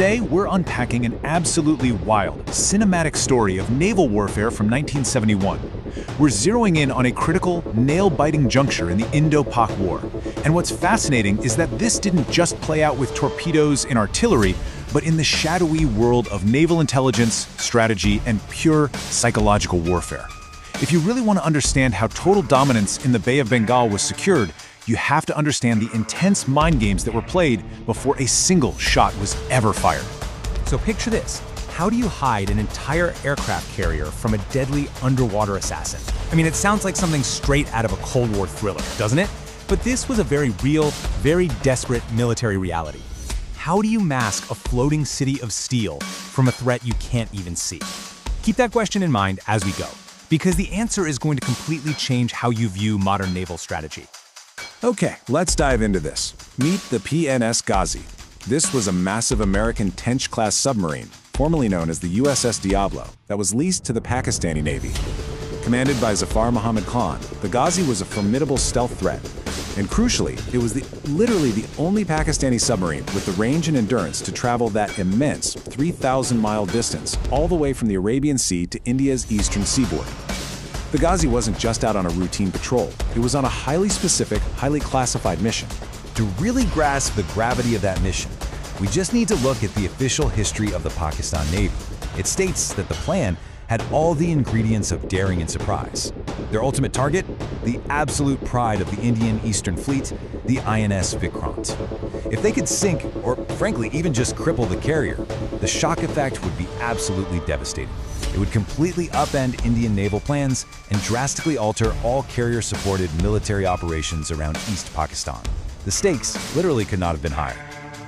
Today, we're unpacking an absolutely wild, cinematic story of naval warfare from 1971. We're zeroing in on a critical, nail-biting juncture in the Indo-Pak War. And what's fascinating is that this didn't just play out with torpedoes and artillery, but in the shadowy world of naval intelligence, strategy, and pure psychological warfare. If you really want to understand how total dominance in the Bay of Bengal was secured, you have to understand the intense mind games that were played before a single shot was ever fired. So picture this. How do you hide an entire aircraft carrier from a deadly underwater assassin? I mean, it sounds like something straight out of a Cold War thriller, doesn't it? But this was a very real, very desperate military reality. How do you mask a floating city of steel from a threat you can't even see? Keep that question in mind as we go, because the answer is going to completely change how you view modern naval strategy. Okay, let's dive into this. Meet the PNS Ghazi. This was a massive American Tench-class submarine, formerly known as the USS Diablo, that was leased to the Pakistani Navy. Commanded by Zafar Muhammad Khan, the Ghazi was a formidable stealth threat. And crucially, it was literally the only Pakistani submarine with the range and endurance to travel that immense 3,000-mile distance all the way from the Arabian Sea to India's eastern seaboard. The Ghazi wasn't just out on a routine patrol. It was on a highly specific, highly classified mission. To really grasp the gravity of that mission, we just need to look at the official history of the Pakistan Navy. It states that the plan had all the ingredients of daring and surprise. Their ultimate target? The absolute pride of the Indian Eastern Fleet, the INS Vikrant. If they could sink, or frankly even just cripple the carrier, the shock effect would be absolutely devastating. It would completely upend Indian naval plans and drastically alter all carrier-supported military operations around East Pakistan. The stakes literally could not have been higher.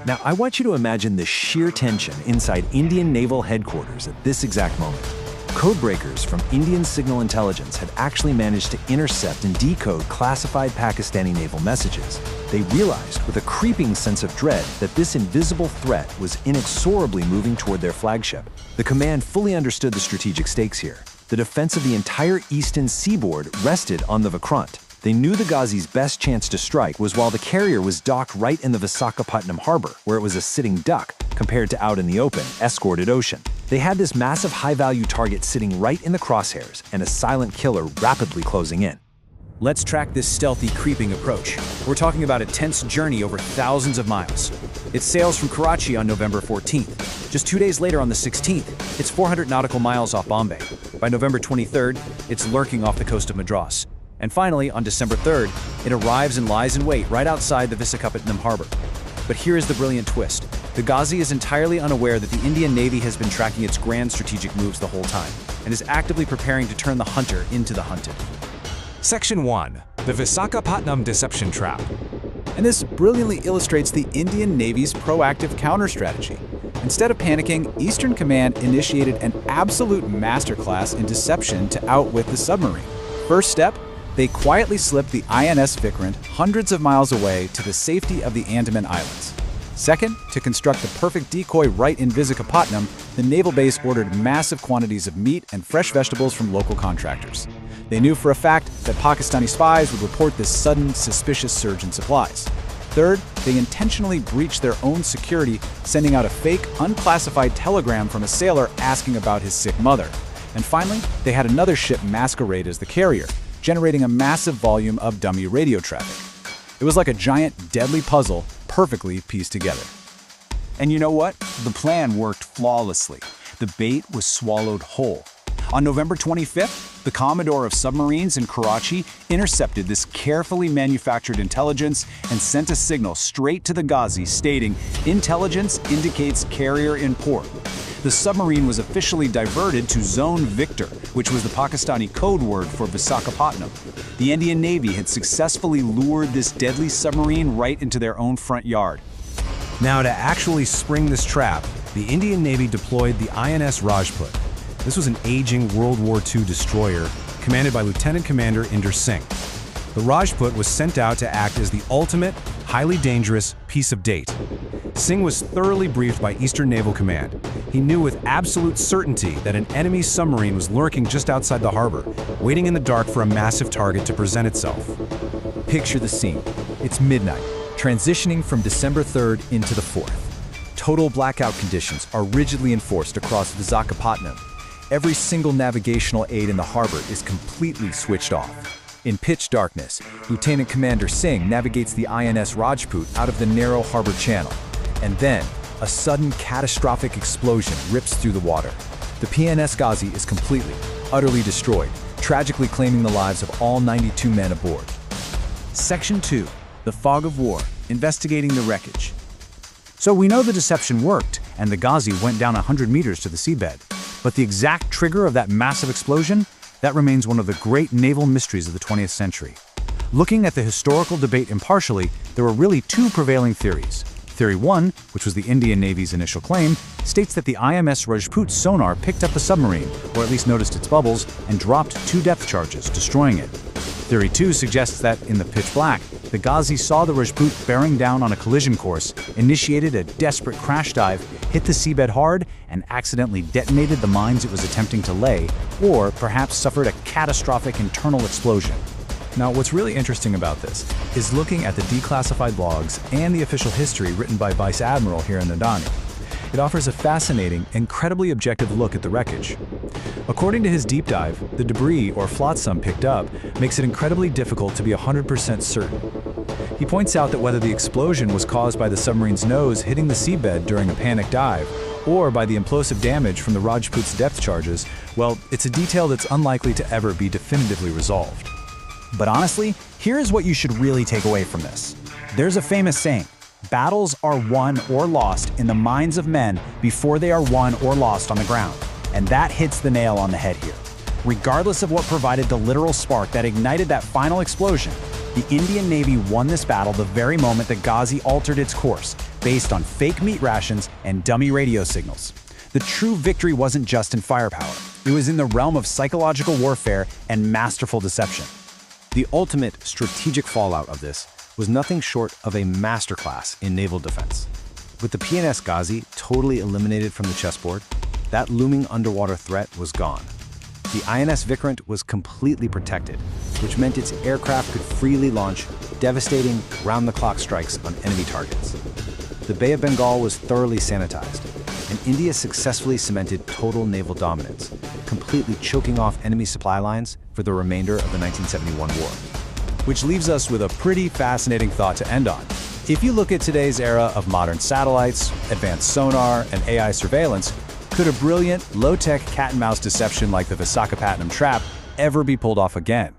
Now, I want you to imagine the sheer tension inside Indian naval headquarters at this exact moment. Codebreakers from Indian signal intelligence had actually managed to intercept and decode classified Pakistani naval messages. They realized, with a creeping sense of dread, that this invisible threat was inexorably moving toward their flagship. The command fully understood the strategic stakes here. The defense of the entire eastern seaboard rested on the Vikrant. They knew the Ghazi's best chance to strike was while the carrier was docked right in the Visakhapatnam harbor, where it was a sitting duck, compared to out in the open, escorted ocean. They had this massive high-value target sitting right in the crosshairs and a silent killer rapidly closing in. Let's track this stealthy, creeping approach. We're talking about a tense journey over thousands of miles. It sails from Karachi on November 14th. Just 2 days later on the 16th, it's 400 nautical miles off Bombay. By November 23rd, it's lurking off the coast of Madras. And finally, on December 3rd, it arrives and lies in wait right outside the Visakhapatnam harbor. But here is the brilliant twist. The Ghazi is entirely unaware that the Indian Navy has been tracking its grand strategic moves the whole time, and is actively preparing to turn the hunter into the hunted. Section 1. The Visakhapatnam Deception Trap. And this brilliantly illustrates the Indian Navy's proactive counter-strategy. Instead of panicking, Eastern Command initiated an absolute masterclass in deception to outwit the submarine. First step, they quietly slipped the INS Vikrant hundreds of miles away to the safety of the Andaman Islands. Second, to construct the perfect decoy right in Visakhapatnam, the naval base ordered massive quantities of meat and fresh vegetables from local contractors. They knew for a fact that Pakistani spies would report this sudden, suspicious surge in supplies. Third, they intentionally breached their own security, sending out a fake, unclassified telegram from a sailor asking about his sick mother. And finally, they had another ship masquerade as the carrier, generating a massive volume of dummy radio traffic. It was like a giant, deadly puzzle, perfectly pieced together. And you know what? The plan worked flawlessly. The bait was swallowed whole. On November 25th, the Commodore of Submarines in Karachi intercepted this carefully manufactured intelligence and sent a signal straight to the Ghazi stating, "Intelligence indicates carrier in port." The submarine was officially diverted to Zone Victor, which was the Pakistani code word for Visakhapatnam. The Indian Navy had successfully lured this deadly submarine right into their own front yard. Now, to actually spring this trap, the Indian Navy deployed the INS Rajput. This was an aging World War II destroyer commanded by Lieutenant Commander Inder Singh. The Rajput was sent out to act as the ultimate, highly dangerous piece of date. Singh was thoroughly briefed by Eastern Naval Command. He knew with absolute certainty that an enemy submarine was lurking just outside the harbor, waiting in the dark for a massive target to present itself. Picture the scene. It's midnight, transitioning from December 3rd into the 4th. Total blackout conditions are rigidly enforced across Visakhapatnam. Every single navigational aid in the harbor is completely switched off. In pitch darkness, Lieutenant Commander Singh navigates the INS Rajput out of the narrow harbor channel. And then, a sudden catastrophic explosion rips through the water. The PNS Ghazi is completely, utterly destroyed, tragically claiming the lives of all 92 men aboard. Section 2. The Fog of War, investigating the wreckage. So we know the deception worked, and the Ghazi went down 100 meters to the seabed. But the exact trigger of that massive explosion? That remains one of the great naval mysteries of the 20th century. Looking at the historical debate impartially, there were really two prevailing theories. Theory 1, which was the Indian Navy's initial claim, states that the INS Rajput sonar picked up the submarine, or at least noticed its bubbles, and dropped 2 depth charges, destroying it. Theory 2 suggests that, in the pitch black, the Ghazi saw the Rajput bearing down on a collision course, initiated a desperate crash dive, hit the seabed hard, and accidentally detonated the mines it was attempting to lay, or perhaps suffered a catastrophic internal explosion. Now, what's really interesting about this is looking at the declassified logs and the official history written by Vice Admiral Hiranandani. It offers a fascinating, incredibly objective look at the wreckage. According to his deep dive, the debris or flotsam picked up makes it incredibly difficult to be 100% certain. He points out that whether the explosion was caused by the submarine's nose hitting the seabed during a panic dive, or by the implosive damage from the Rajput's depth charges, well, it's a detail that's unlikely to ever be definitively resolved. But honestly, here's what you should really take away from this. There's a famous saying, battles are won or lost in the minds of men before they are won or lost on the ground. And that hits the nail on the head here. Regardless of what provided the literal spark that ignited that final explosion, the Indian Navy won this battle the very moment the Ghazi altered its course, based on fake meat rations and dummy radio signals. The true victory wasn't just in firepower. It was in the realm of psychological warfare and masterful deception. The ultimate strategic fallout of this was nothing short of a masterclass in naval defense. With the PNS Ghazi totally eliminated from the chessboard, that looming underwater threat was gone. The INS Vikrant was completely protected, which meant its aircraft could freely launch devastating round-the-clock strikes on enemy targets. The Bay of Bengal was thoroughly sanitized, and India successfully cemented total naval dominance, completely choking off enemy supply lines for the remainder of the 1971 war. Which leaves us with a pretty fascinating thought to end on. If you look at today's era of modern satellites, advanced sonar, and AI surveillance, could a brilliant, low-tech cat-and-mouse deception like the Visakhapatnam trap ever be pulled off again?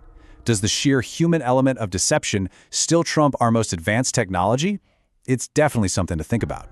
Does the sheer human element of deception still trump our most advanced technology? It's definitely something to think about.